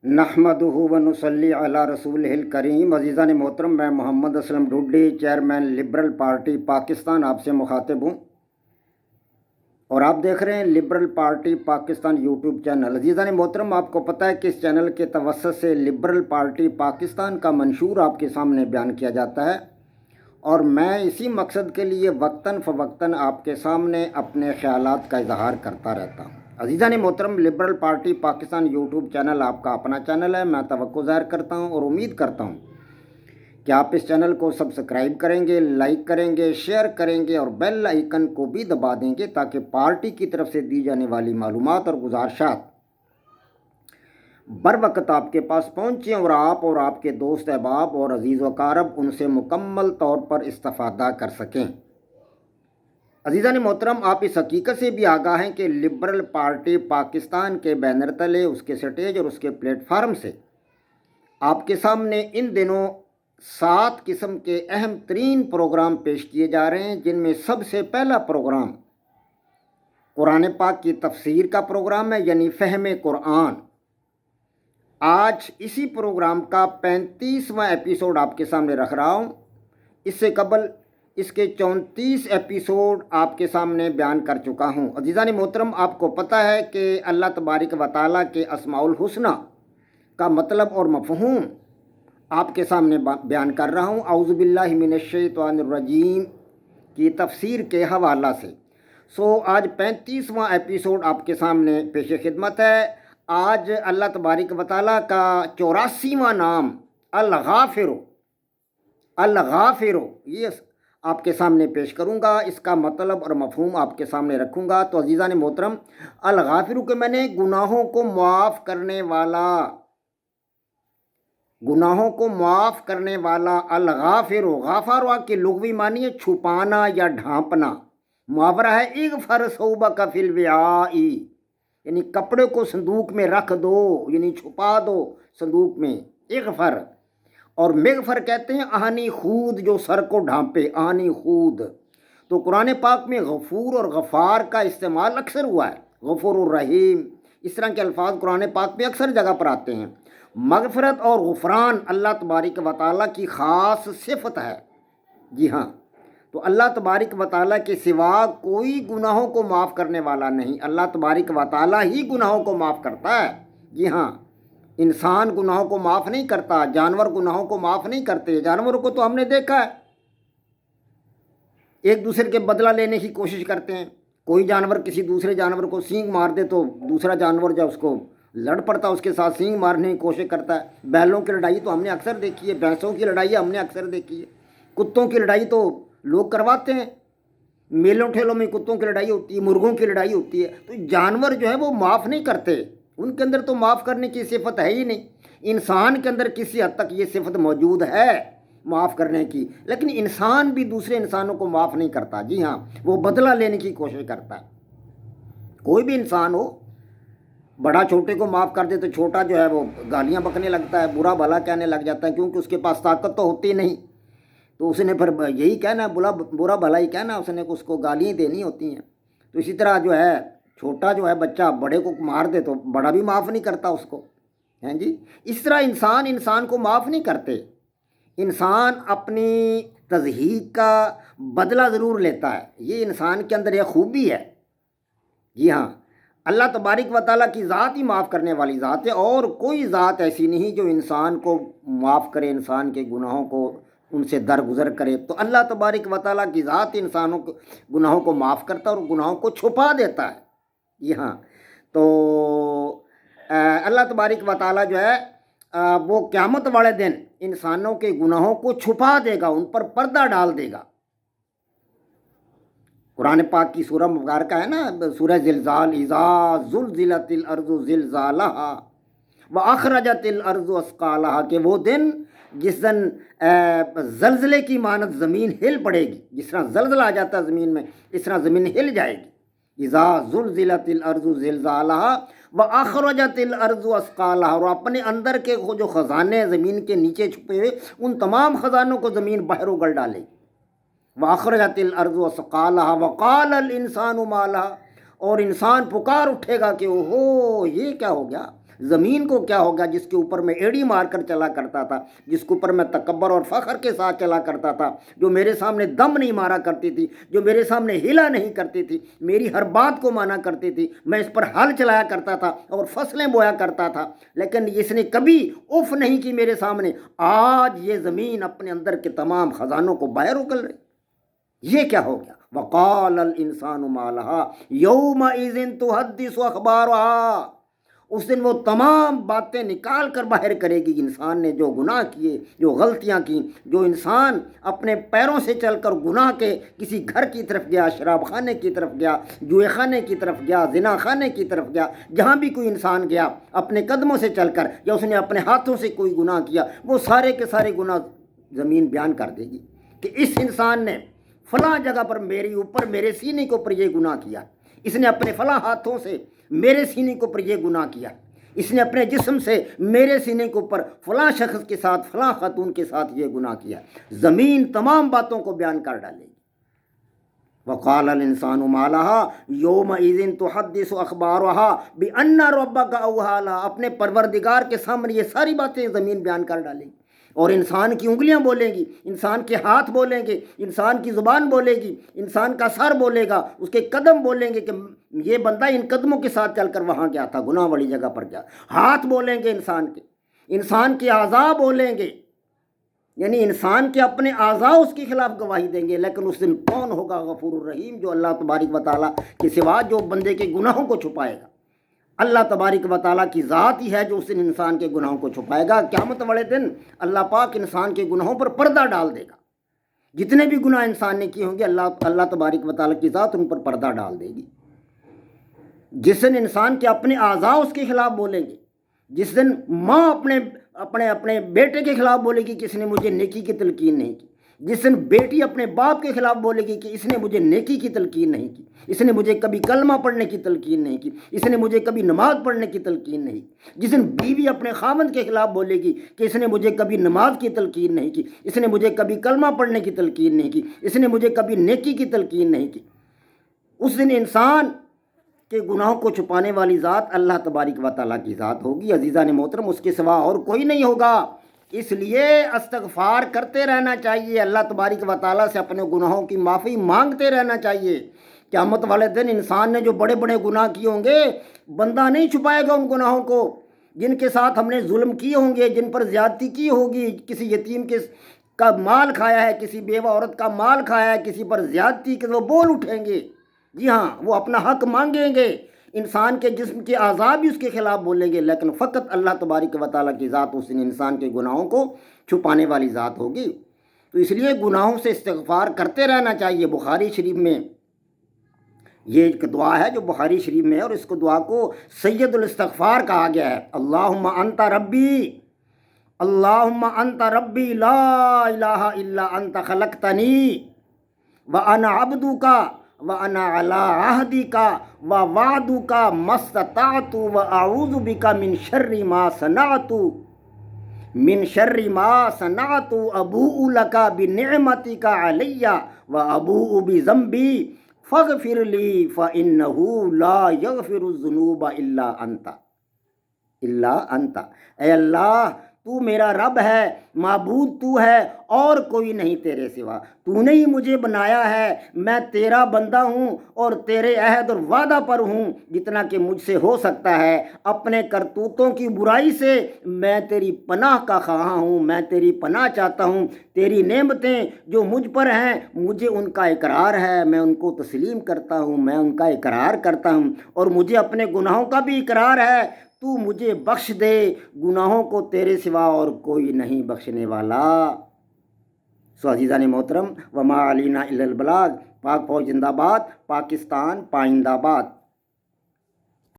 نحمدہ و نصلی علی رسولہ الکریم۔ عزیزان محترم، میں Muhammad Aslam Dodi, chairman Liberal Party Pakistan, آپ سے مخاطب ہوں اور آپ دیکھ رہے ہیں Liberal Party Pakistan YouTube channel. عزیزان محترم، آپ کو پتہ ہے کہ اس چینل کے توسط سے لبرل پارٹی پاکستان کا منشور آپ کے سامنے بیان کیا جاتا ہے اور میں اسی مقصد کے لیے وقتاً فوقتاً آپ کے سامنے اپنے خیالات کا اظہار کرتا رہتا ہوں۔ عزیزان محترم، liberal Party Pakistan YouTube channel آپ کا اپنا چینل ہے۔ میں توقع ظاہر کرتا ہوں اور امید کرتا ہوں کہ آپ اس چینل کو سبسکرائب کریں گے، لائک کریں گے، شیئر کریں گے اور بیل آئیکن کو بھی دبا دیں گے تاکہ پارٹی کی طرف سے دی جانے والی معلومات اور گزارشات بر وقت آپ کے پاس پہنچیں اور آپ کے دوست احباب اور عزیز و اقارب ان سے مکمل طور پر استفادہ کر سکیں۔ عزیزان محترم، آپ اس حقیقت سے بھی آگاہ ہیں کہ لبرل پارٹی پاکستان کے بینر تلے، اس کے سٹیج اور اس کے پلیٹ فارم سے آپ کے سامنے ان دنوں 7 قسم کے اہم ترین پروگرام پیش کیے جا رہے ہیں، جن میں سب سے پہلا پروگرام قرآن پاک کی تفسیر کا پروگرام ہے، یعنی فہم قرآن۔ آج اسی پروگرام کا 35واں ایپیسوڈ آپ کے سامنے رکھ رہا ہوں۔ اس سے قبل اس کے 34 ایپیسوڈ آپ کے سامنے بیان کر چکا ہوں۔ عزیزان محترم، آپ کو پتہ ہے کہ اللہ تبارک و تعالیٰ کے اسماء الحسنی کا مطلب اور مفہوم آپ کے سامنے بیان کر رہا ہوں، اعوذ باللہ من الشیطان الرجیم کی تفسیر کے حوالہ سے۔ آج 35واں ایپیسوڈ آپ کے سامنے پیش خدمت ہے۔ آج اللہ تبارک و تعالیٰ کا 84واں نام الغافر یہ آپ کے سامنے پیش کروں گا، اس کا مطلب اور مفہوم آپ کے سامنے رکھوں گا۔ تو عزیزان محترم، الغافر کے میں نے گناہوں کو معاف کرنے والا الغافر، غافر کے لغوی معنی ہے چھپانا یا ڈھانپنا۔ محاورہ ہے اغفر ثوبک فی الوعاء، یعنی کپڑے کو صندوق میں رکھ دو، یعنی چھپا دو صندوق میں، اغفر۔ اور مغفر کہتے ہیں آہنی خود، جو سر کو ڈھانپے، آہنی خود۔ تو قرآن پاک میں غفور اور غفار کا استعمال اکثر ہوا ہے، غفور الرحیم، اس طرح کے الفاظ قرآن پاک میں اکثر جگہ پر آتے ہیں۔ مغفرت اور غفران اللہ تبارک و تعالیٰ کی خاص صفت ہے۔ جی ہاں، تو اللہ تبارک و تعالیٰ کے سوا کوئی گناہوں کو معاف کرنے والا نہیں، اللہ تبارک و تعالیٰ ہی گناہوں کو معاف کرتا ہے۔ جی ہاں، انسان گناہوں کو معاف نہیں کرتا، جانور گناہوں کو معاف نہیں کرتے۔ جانوروں کو تو ہم نے دیکھا ہے، ایک دوسرے کے بدلہ لینے کی کوشش کرتے ہیں۔ کوئی جانور کسی دوسرے جانور کو سینگ مار دے تو دوسرا جانور جب اس کو لڑ پڑتا، اس کے ساتھ سینگ مارنے کی کوشش کرتا ہے۔ بیلوں کی لڑائی تو ہم نے اکثر دیکھی ہے، بھینسوں کی لڑائی ہم نے اکثر دیکھی ہے، کتوں کی لڑائی تو لوگ کرواتے ہیں، میلوں ٹھیلوں میں کتوں کی لڑائی ہوتی ہے، مرغوں کی لڑائی ہوتی ہے۔ تو جانور جو ہے وہ معاف نہیں کرتے، ان کے اندر تو معاف کرنے کی صفت ہے ہی نہیں۔ انسان کے اندر کسی حد تک یہ صفت موجود ہے معاف کرنے کی، لیکن انسان بھی دوسرے انسانوں کو معاف نہیں کرتا۔ جی ہاں، وہ بدلہ لینے کی کوشش کرتا ہے۔ کوئی بھی انسان ہو، بڑا چھوٹے کو معاف کر دے تو چھوٹا جو ہے وہ گالیاں بکنے لگتا ہے، برا بھلا کہنے لگ جاتا ہے، کیونکہ اس کے پاس طاقت تو ہوتی نہیں، تو اس نے پھر یہی کہنا ہے، برا بھلا ہی کہنا، اس کو گالیاں دینی ہوتی ہیں۔ تو اسی طرح جو ہے چھوٹا جو ہے بچہ بڑے کو مار دے تو بڑا بھی معاف نہیں کرتا اس کو، ہیں جی۔ اس طرح انسان کو معاف نہیں کرتے۔ انسان اپنی تضحیق کا بدلہ ضرور لیتا ہے، یہ انسان کے اندر یہ خوبی ہے۔ جی ہاں، اللہ تبارک و تعالیٰ کی ذات ہی معاف کرنے والی ذات ہے، اور کوئی ذات ایسی نہیں جو انسان کو معاف کرے، انسان کے گناہوں کو ان سے درگزر کرے۔ تو اللہ تبارک و تعالیٰ کی ذات انسانوں کے گناہوں کو معاف کرتا ہے اور گناہوں کو چھپا دیتا ہے۔ جی ہاں، تو اللہ تبارک و تعالیٰ جو ہے وہ قیامت والے دن انسانوں کے گناہوں کو چھپا دے گا، ان پر پردہ ڈال دے گا۔ قرآن پاک کی سورہ مبارکہ ہے نا، سورہ زلزال، اذا زلزلت الارض زلزالہا واخرجت الارض اثقالہا، کہ وہ دن جس دن زلزلے کی مانند زمین ہل پڑے گی، جس طرح زلزلہ آ جاتا ہے زمین میں، اس طرح زمین ہل جائے گی۔ اذا زلزلت الارض زلزالہا واخرجت الارض اثقالہا، اور اپنے اندر کے وہ جو خزانے زمین کے نیچے چھپے ہوئے، ان تمام خزانوں کو زمین باہر اگل ڈالے گی۔ وَأَخْرَجَتِ الْأَرْضُ وَثَقَالَهَا وَقَالَ الْإِنسَانُ مَا لَهَا، اور انسان پکار اٹھے گا کہ اوہو یہ کیا ہو گیا، زمین کو کیا ہوگا جس کے اوپر میں ایڑی مار کر چلا کرتا تھا، جس کے اوپر میں تکبر اور فخر کے ساتھ چلا کرتا تھا، جو میرے سامنے دم نہیں مارا کرتی تھی، جو میرے سامنے ہلا نہیں کرتی تھی، میری ہر بات کو مانا کرتی تھی، میں اس پر ہل چلایا کرتا تھا اور فصلیں بویا کرتا تھا، لیکن اس نے کبھی اف نہیں کی میرے سامنے۔ آج یہ زمین اپنے اندر کے تمام خزانوں کو باہر اگل رہی، یہ کیا ہو گیا؟ وقال الانسان ما لها یومئذ تحدث اخبارها، اس دن وہ تمام باتیں نکال کر باہر کرے گی انسان نے جو گناہ کیے، جو غلطیاں کی، جو انسان اپنے پیروں سے چل کر گناہ کے کسی گھر کی طرف گیا، شراب خانے کی طرف گیا، جوئے خانے کی طرف گیا، زنا خانے کی طرف گیا، جہاں بھی کوئی انسان گیا اپنے قدموں سے چل کر یا اس نے اپنے ہاتھوں سے کوئی گناہ کیا، وہ سارے کے سارے گناہ زمین بیان کر دے گی کہ اس انسان نے فلاں جگہ پر میرے اوپر، میرے سینے کے اوپر یہ گناہ کیا، اس نے اپنے فلاں ہاتھوں سے میرے سینے کے اوپر یہ گناہ کیا، اس نے اپنے جسم سے میرے سینے کے اوپر فلاں شخص کے ساتھ، فلاں خاتون کے ساتھ یہ گناہ کیا۔ زمین تمام باتوں کو بیان کر ڈالے گی۔ وقال الانسان ما لها یومئذ تحدث اخبارها بان ربک اوحی لها، اپنے پروردگار کے سامنے یہ ساری باتیں زمین بیان کر ڈالے گی، اور انسان کی انگلیاں بولیں گی، انسان کے ہاتھ بولیں گے، انسان کی زبان بولے گی، انسان کا سر بولے گا، اس کے قدم بولیں گے کہ یہ بندہ ان قدموں کے ساتھ چل کر وہاں گیا تھا، گناہ والی جگہ پر گیا۔ ہاتھ بولیں گے انسان کے اعضاء بولیں گے، یعنی انسان کے اپنے اعضاء اس کے خلاف گواہی دیں گے۔ لیکن اس دن کون ہوگا غفور الرحیم؟ جو اللہ تبارک و تعالیٰ کے سوا جو بندے کے گناہوں کو چھپائے گا۔ اللہ تبارک و تعالیٰ کی ذات ہی ہے جو اس دن انسان کے گناہوں کو چھپائے گا۔ قیامت والے دن اللہ پاک انسان کے گناہوں پر پردہ ڈال دے گا، جتنے بھی گناہ انسان نے کیے ہوں گے اللہ تبارک و تعالیٰ کی ذات ان پر پردہ ڈال دے گی۔ جس دن انسان کے اپنے اعضاء اس کے خلاف بولیں گے، جس دن ماں اپنے بیٹے کے خلاف بولے گی کہ اس نے مجھے نیکی کی تلقین نہیں کی، جس دن بیٹی اپنے باپ کے خلاف بولے گی کہ اس نے مجھے نیکی کی تلقین نہیں کی، اس نے مجھے کبھی کلمہ پڑھنے کی تلقین نہیں کی، اس نے مجھے کبھی نماز پڑھنے کی تلقین نہیں کی، جس دن بیوی اپنے خاوند کے خلاف بولے گی کہ اس نے مجھے کبھی نماز کی تلقین نہیں کی، اس نے مجھے کبھی کلمہ پڑھنے کی تلقین نہیں کی، اس نے مجھے کبھی نیکی کی تلقین نہیں کی، اس دن انسان کے گناہوں کو چھپانے والی ذات اللہ تبارک و تعالیٰ کی ذات ہوگی۔ عزیزان محترم، اس کے سوا اور کوئی نہیں ہوگا۔ اس لیے استغفار کرتے رہنا چاہیے، اللہ تبارک و تعالیٰ سے اپنے گناہوں کی معافی مانگتے رہنا چاہیے۔ قیامت والے دن انسان نے جو بڑے بڑے گناہ کیے ہوں گے، بندہ نہیں چھپائے گا ان گناہوں کو، جن کے ساتھ ہم نے ظلم کیے ہوں گے، جن پر زیادتی کی ہوگی، کسی یتیم کا مال کھایا ہے، کسی بیوہ عورت کا مال کھایا ہے، کسی پر زیادتی کے وہ بول اٹھیں گے، جی ہاں، وہ اپنا حق مانگیں گے۔ انسان کے جسم کے اعضاء بھی اس کے خلاف بولیں گے، لیکن فقط اللہ تبارک و تعالیٰ کی ذات اس دن انسان کے گناہوں کو چھپانے والی ذات ہوگی۔ تو اس لیے گناہوں سے استغفار کرتے رہنا چاہیے۔ بخاری شریف میں یہ ایک دعا ہے جو بخاری شریف میں ہے، اور اس کو دعا کو سید الاستغفار کہا گیا ہے۔ اللہم انت ربی، اللہم انت ربی لا الہ الا انت خلقتنی وانا عبدک وانا علی عہدک ووعدک ما استطعت واعوذ بک من شر ما صنعت، من شر ما صنعت ابوء لک بنعمتک علی وابوء بذنبی فاغفر لی فانہ لا یغفر الذنوب الا انت، اے اللہ تو میرا رب ہے، معبود تو ہے، اور کوئی نہیں تیرے سوا، تو نے ہی مجھے بنایا ہے، میں تیرا بندہ ہوں اور تیرے عہد اور وعدہ پر ہوں، جتنا کہ مجھ سے ہو سکتا ہے اپنے کرتوتوں کی برائی سے میں تیری پناہ کا خواہاں ہوں، میں تیری پناہ چاہتا ہوں۔ تیری نعمتیں جو مجھ پر ہیں مجھے ان کا اقرار ہے، میں ان کو تسلیم کرتا ہوں، میں ان کا اقرار کرتا ہوں، اور مجھے اپنے گناہوں کا بھی اقرار ہے، تو مجھے بخش دے، گناہوں کو تیرے سوا اور کوئی نہیں بخشنے والا۔ سو عزیزان محترم، وما علینا الا البلاغ۔ پاک فوج زندہ باد، پاکستان پائندہ باد۔